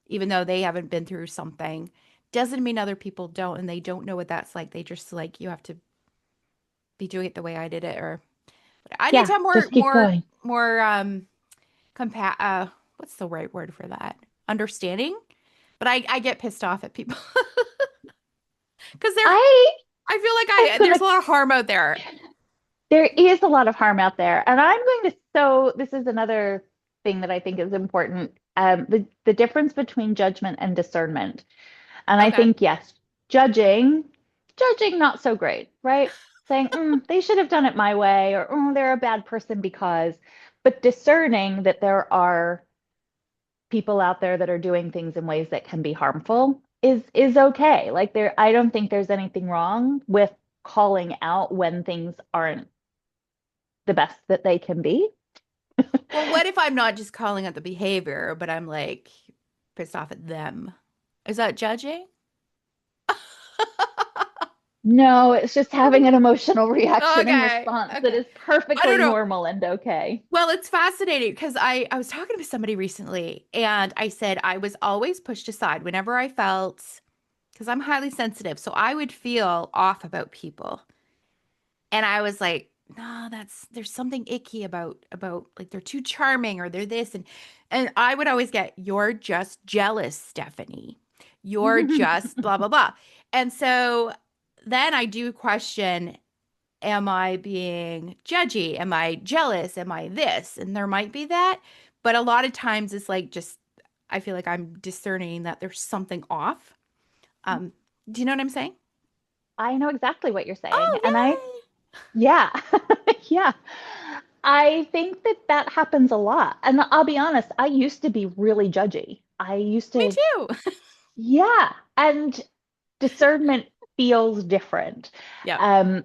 even though they haven't been through something, doesn't mean other people don't and they don't know what that's like. They just like you have to be doing it the way I did it, or I need to Yeah. have Just keep going. more what's the right word for that? Understanding. But I get pissed off at people because I I feel like am I gonna there's a lot of harm out there. There is a lot of harm out there. And I'm going to, so this is another thing that I think is important. The difference between judgment and discernment. And I Okay. think, yes, judging, judging, not so great, right? Saying, they should have done it my way, or they're a bad person because, but discerning that there are people out there that are doing things in ways that can be harmful is okay. Like I don't think there's anything wrong with calling out when things aren't the best that they can be. Well, what if I'm not just calling out the behavior, but I'm like pissed off at them? Is that judging? No, it's just having an emotional reaction and Okay. response that Okay. is I don't perfectly know. normal and okay. Well, it's fascinating because I was talking to somebody recently and I said I was always pushed aside whenever I felt, because I'm highly sensitive. So I would feel off about people. And I was like, no, that's there's something icky about like they're too charming or they're this and I would always get you're just jealous, Stephanie. You're just blah blah blah. And so then I do question, am I being judgy? Am I jealous? Am I this? And there might be that, but a lot of times it's like just I feel like I'm discerning that there's something off. Um, do you know what I'm saying? I know exactly what you're saying. And Oh, yeah, yeah. I think that that happens a lot. And I'll be honest, I used to be really judgy. I used yay. to, Me too. yeah. And discernment feels different. Yep. Um,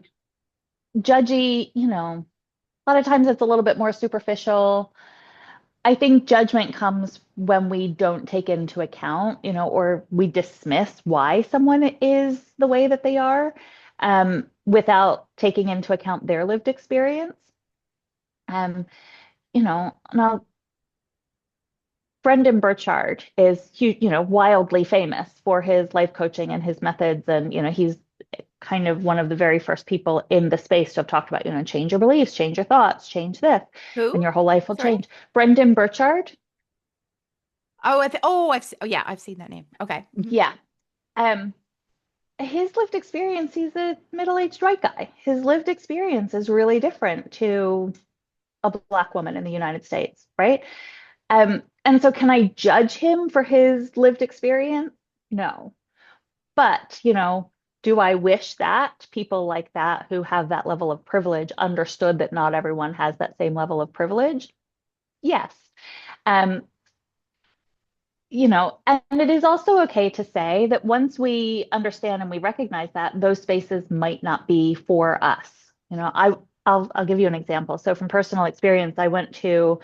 Judgy, a lot of times it's a little bit more superficial. I think judgment comes when we don't take into account, or we dismiss why someone is the way that they are, without taking into account their lived experience. Um, now Brendan Burchard is, wildly famous for his life coaching and his methods, and he's kind of one of the very first people in the space to have talked about, change your beliefs, change your thoughts, change this, Who? and your whole life will Sorry. change. Brendan Burchard, Oh, oh yeah, I've seen that name. Okay. yeah. Um, his lived experience, he's a middle-aged white guy. His lived experience is really different to a Black woman in the United States, right? And so can I judge him for his lived experience? No. But, do I wish that people like that who have that level of privilege understood that not everyone has that same level of privilege? Yes. Um, and it is also okay to say that once we understand and we recognize that, those spaces might not be for us. I'll give you an example. So from personal experience, I went to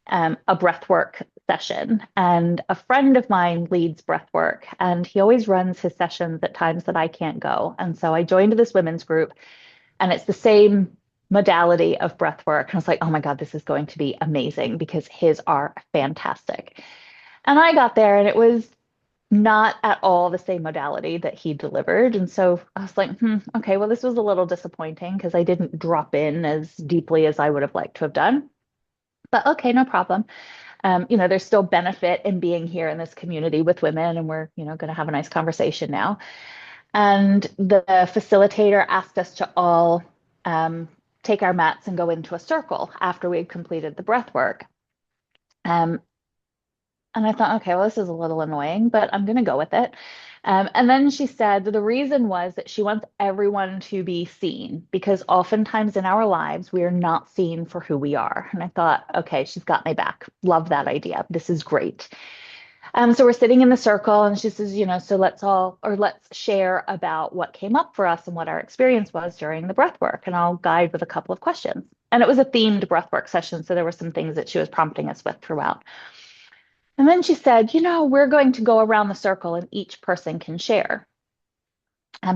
a breathwork session, and a friend of mine leads breathwork, and he always runs his sessions at times that I can't go. And so I joined this women's group, and it's the same modality of breathwork. And I was like, oh my God, this is going to be amazing because his are fantastic. And I got there, and it was not at all the same modality that he delivered. And so I was like, okay, well, this was a little disappointing because I didn't drop in as deeply as I would have liked to have done. But okay, no problem. There's still benefit in being here in this community with women, and we're, going to have a nice conversation now. And the facilitator asked us to all take our mats and go into a circle after we had completed the breath work. Um, and I thought, okay, well, this is a little annoying, but I'm going to go with it. And then she said the reason was that she wants everyone to be seen because oftentimes in our lives, we are not seen for who we are. And I thought, okay, she's got my back. Love that idea. This is great. So we're sitting in the circle and she says, so let's share about what came up for us and what our experience was during the breath work. And I'll guide with a couple of questions. And it was a themed breathwork session. So there were some things that she was prompting us with throughout. And then she said, we're going to go around the circle and each person can share.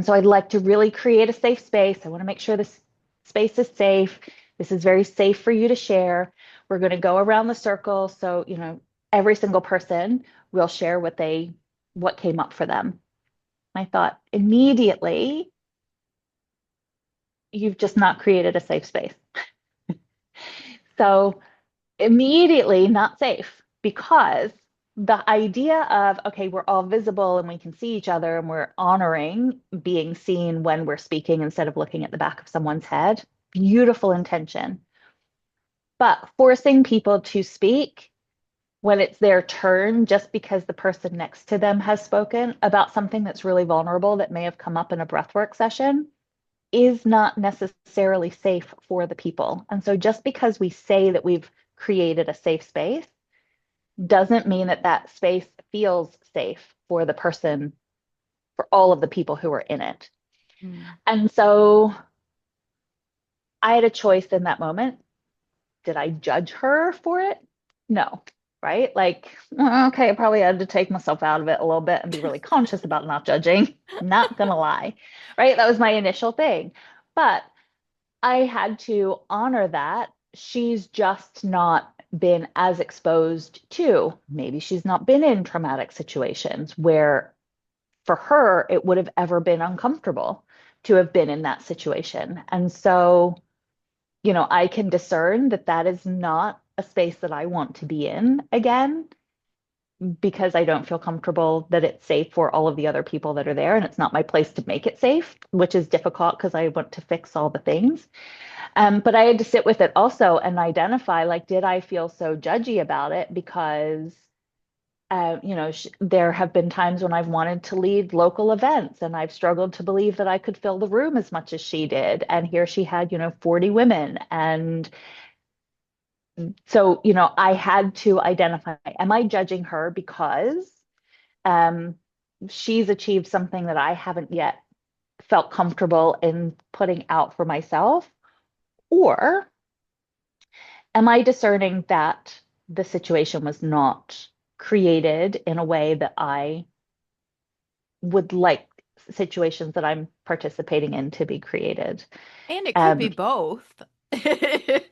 So I'd like to really create a safe space. I want to make sure this space is safe. This is very safe for you to share. We're going to go around the circle. So, every single person will share what came up for them. I thought immediately, you've just not created a safe space. So immediately not safe because the idea of, okay, we're all visible and we can see each other and we're honoring being seen when we're speaking instead of looking at the back of someone's head. Beautiful intention. But forcing people to speak when it's their turn, just because the person next to them has spoken about something that's really vulnerable that may have come up in a breathwork session, is not necessarily safe for the people. And so just because we say that we've created a safe space doesn't mean that that space feels safe for the person, for all of the people who are in it. Mm. And so I had a choice in that moment. Did I judge her for it? No, right? Like, okay, I probably had to take myself out of it a little bit and be really conscious about not judging. Not gonna lie, right? That was my initial thing. But I had to honor that she's just not been as exposed to. Maybe she's not been in traumatic situations where for her it would have ever been uncomfortable to have been in that situation. And so I can discern that that is not a space that I want to be in again because I don't feel comfortable that it's safe for all of the other people that are there. And it's not my place to make it safe, which is difficult because I want to fix all the things. But I had to sit with it also and identify, like, did I feel so judgy about it? Because there have been times when I've wanted to lead local events and I've struggled to believe that I could fill the room as much as she did. And here she had, 40 women. And so, I had to identify, am I judging her because um, she's achieved something that I haven't yet felt comfortable in putting out for myself? Or am I discerning that the situation was not created in a way that I would like situations that I'm participating in to be created? And it could be Um, both. could be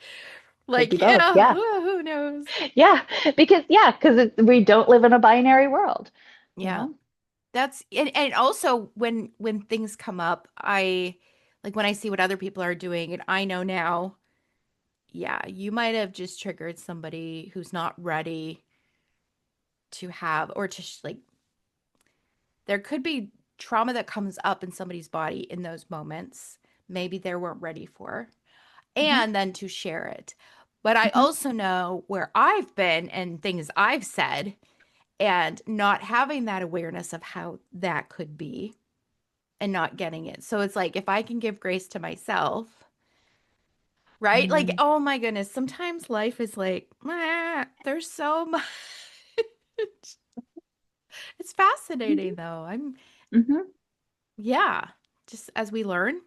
Like, both. yeah, Yeah. who knows? Yeah. Because we don't live in a binary world, you Yeah. know? That's and also when things come up, I like when I see what other people are doing and I know now, yeah, you might have just triggered somebody who's not ready to have or to like there could be trauma that comes up in somebody's body in those moments maybe they weren't ready for Hmm. and then to share it. But I Hmm. also know where I've been and things I've said and not having that awareness of how that could be and not getting it. So it's like if I can give grace to myself, right? Like, Mm. oh my goodness, sometimes life is like, there's so much. It's fascinating Hmm. though. I'm, Hmm. yeah, just as we learn.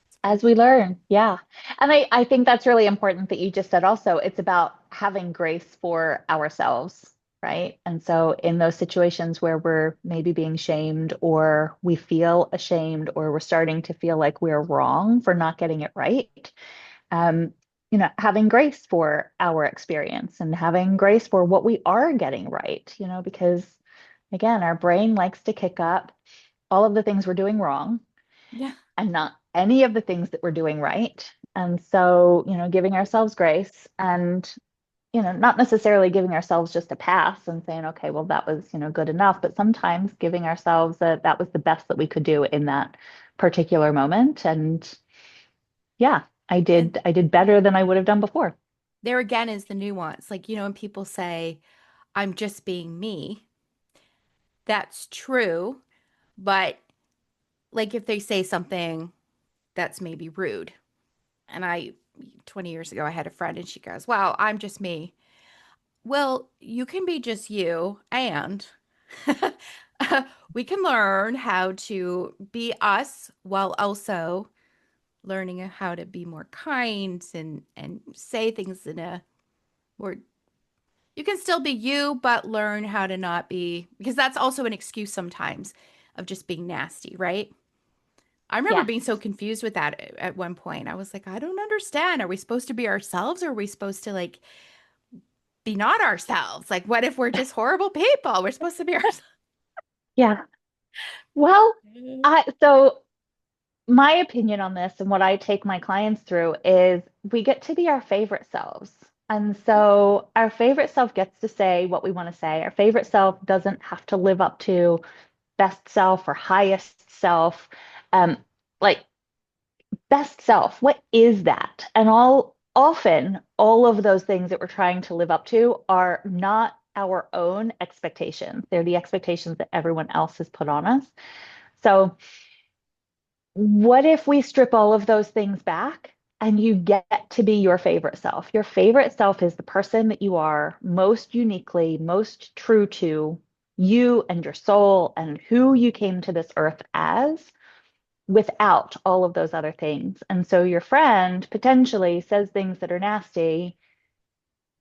It's very As we cool. learn, yeah. And I think that's really important that you just said also. It's about having grace for ourselves, right? And so in those situations where we're maybe being shamed or we feel ashamed or we're starting to feel like we're wrong for not getting it right, um, having grace for our experience and having grace for what we are getting right, because again, our brain likes to kick up all of the things we're doing wrong Yeah. and not any of the things that we're doing right. And so, giving ourselves grace and, not necessarily giving ourselves just a pass and saying, okay, well, that was, good enough, but sometimes giving ourselves that was the best that we could do in that particular moment. And yeah, And I did better than I would have done before. there again is the nuance. Like, when people say, I'm just being me, that's true. But like if they say something that's maybe rude, and 20 years ago, I had a friend and she goes, wow, I'm just me. Well, you can be just you, and we can learn how to be us while also learning how to be more kind and say things in a more you can still be you, but learn how to not be because that's also an excuse sometimes of just being nasty, right? I remember Yes. being so confused with that at one point. I was like, I don't understand. Are we supposed to be ourselves or are we supposed to like be not ourselves? Like, what if we're just horrible people? We're supposed to be ourselves. Yeah. Well, so my opinion on this and what I take my clients through is we get to be our favorite selves. And so our favorite self gets to say what we want to say. Our favorite self doesn't have to live up to best self or highest self. Um, like best self, what is that? And all of those things that we're trying to live up to are not our own expectations. They're the expectations that everyone else has put on us. So what if we strip all of those things back and you get to be your favorite self? Your favorite self is the person that you are most uniquely, most true to you and your soul and who you came to this earth as without all of those other things. And so your friend potentially says things that are nasty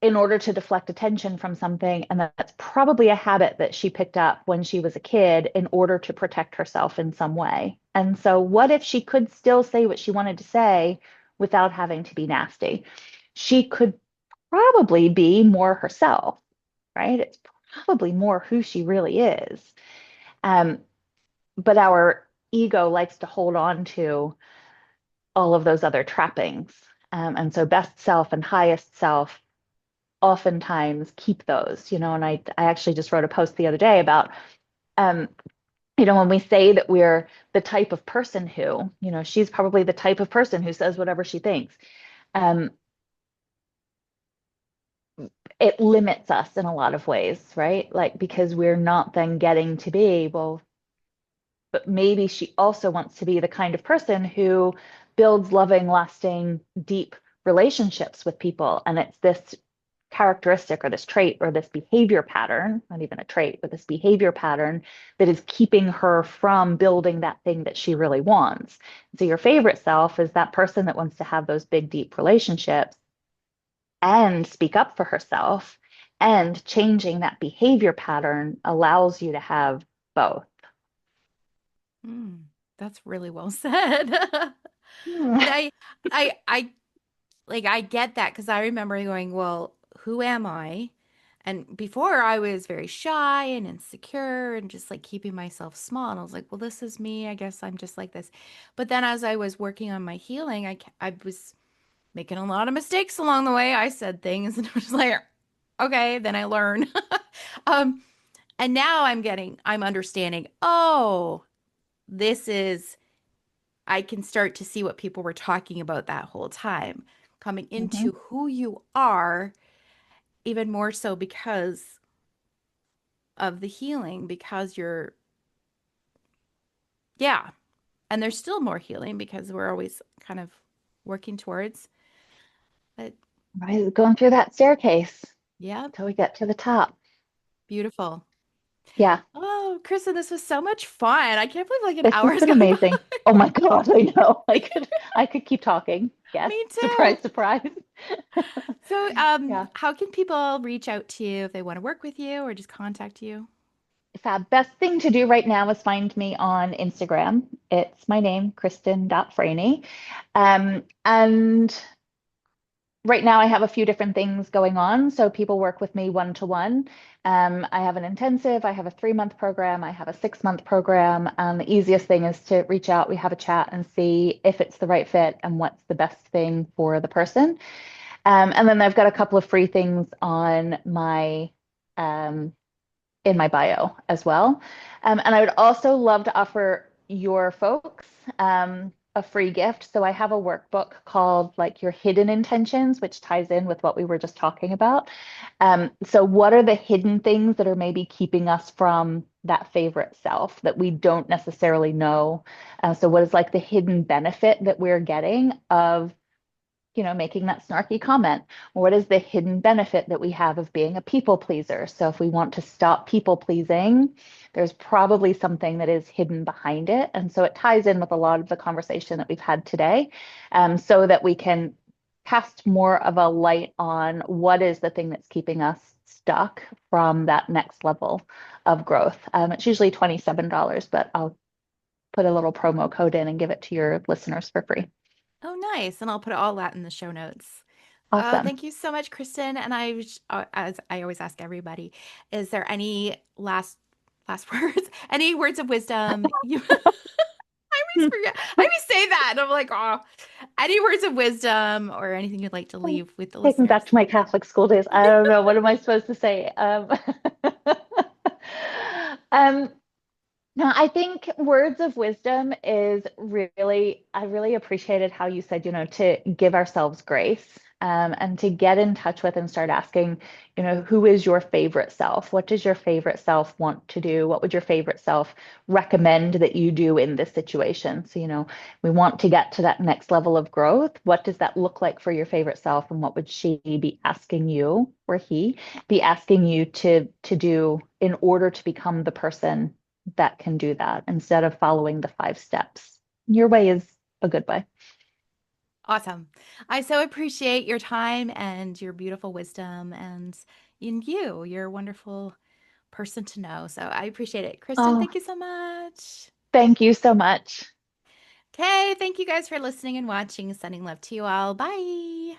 in order to deflect attention from something. And that's probably a habit that she picked up when she was a kid in order to protect herself in some way. And so, what if she could still say what she wanted to say without having to be nasty? She could probably be more herself, right? It's probably more who she really is. Um, but our ego likes to hold on to all of those other trappings. And so best self and highest self oftentimes keep those, and I actually just wrote a post the other day about, um, when we say that we're the type of person who, she's probably the type of person who says whatever she thinks. Um, it limits us in a lot of ways, right? Like, because we're not then getting to be, well, but maybe she also wants to be the kind of person who builds loving, lasting, deep relationships with people. And it's this characteristic or this trait or this behavior pattern, not even a trait, but this behavior pattern that is keeping her from building that thing that she really wants. So your favorite self is that person that wants to have those big, deep relationships and speak up for herself. And changing that behavior pattern allows you to have both. Mm, that's really well said. Hmm. And I like I get that because I remember going, well, who am I? And before I was very shy and insecure and just like keeping myself small. And I was like, well, this is me. I guess I'm just like this. But then as I was working on my healing, I was making a lot of mistakes along the way. I said things and I was like, okay, then I learn. um, and now I'm understanding, oh, this is, I can start to see what people were talking about that whole time, coming Mhm. into who you are, even more so because of the healing, because you're, yeah. And there's still more healing because we're always kind of working towards, but Right, going through that staircase yeah, till we get to the top. beautiful. Yeah, Oh, Kristen, this was so much fun. I can't believe like an this hour has has been gone by. amazing. Oh my God, I know. I could keep talking. Yes, Me surprise, too. surprise. So, Yeah. how can people reach out to you if they want to work with you or just contact you? Fab. Best thing to do right now is find me on Instagram. It's my name, Kristen.Franey. And right now I have a few different things going on. So people work with me one to one. I have an intensive, I have a 3 month program, I have a 6 month program. And the easiest thing is to reach out, we have a chat and see if it's the right fit and what's the best thing for the person. And then I've got a couple of free things on my um, in my bio as well. And I would also love to offer your folks a free gift. So I have a workbook called like your hidden intentions, which ties in with what we were just talking about. So what are the hidden things that are maybe keeping us from that favorite self that we don't necessarily know? So what is like the hidden benefit that we're getting of making that snarky comment? What is the hidden benefit that we have of being a people pleaser? So if we want to stop people pleasing, there's probably something that is hidden behind it. And so it ties in with a lot of the conversation that we've had today, so that we can cast more of a light on what is the thing that's keeping us stuck from that next level of growth. It's usually $27, but I'll put a little promo code in and give it to your listeners for free. Oh, nice. And I'll put all that in the show notes. Awesome. Thank you so much, Kristen. And as I always ask everybody, is there any last words, any words of wisdom you I always forget. I always say that, and I'm like, oh, any words of wisdom or anything you'd like to leave with the Take me listeners? back to my Catholic school days. I don't know. What am I supposed to say? um, no, I think words of wisdom is really, I really appreciated how you said, to give ourselves grace, and to get in touch with and start asking, who is your favorite self? What does your favorite self want to do? What would your favorite self recommend that you do in this situation? So, we want to get to that next level of growth. What does that look like for your favorite self? And what would she be asking you, or he be asking you to do in order to become the person that can do that instead of following the 5 steps? Your way is a good way. Awesome. I so appreciate your time and your beautiful wisdom and in you. You're a wonderful person to know. So I appreciate it. Kristen, Oh, thank you so much. thank you so much. Okay, thank you guys for listening and watching. Sending love to you all. Bye.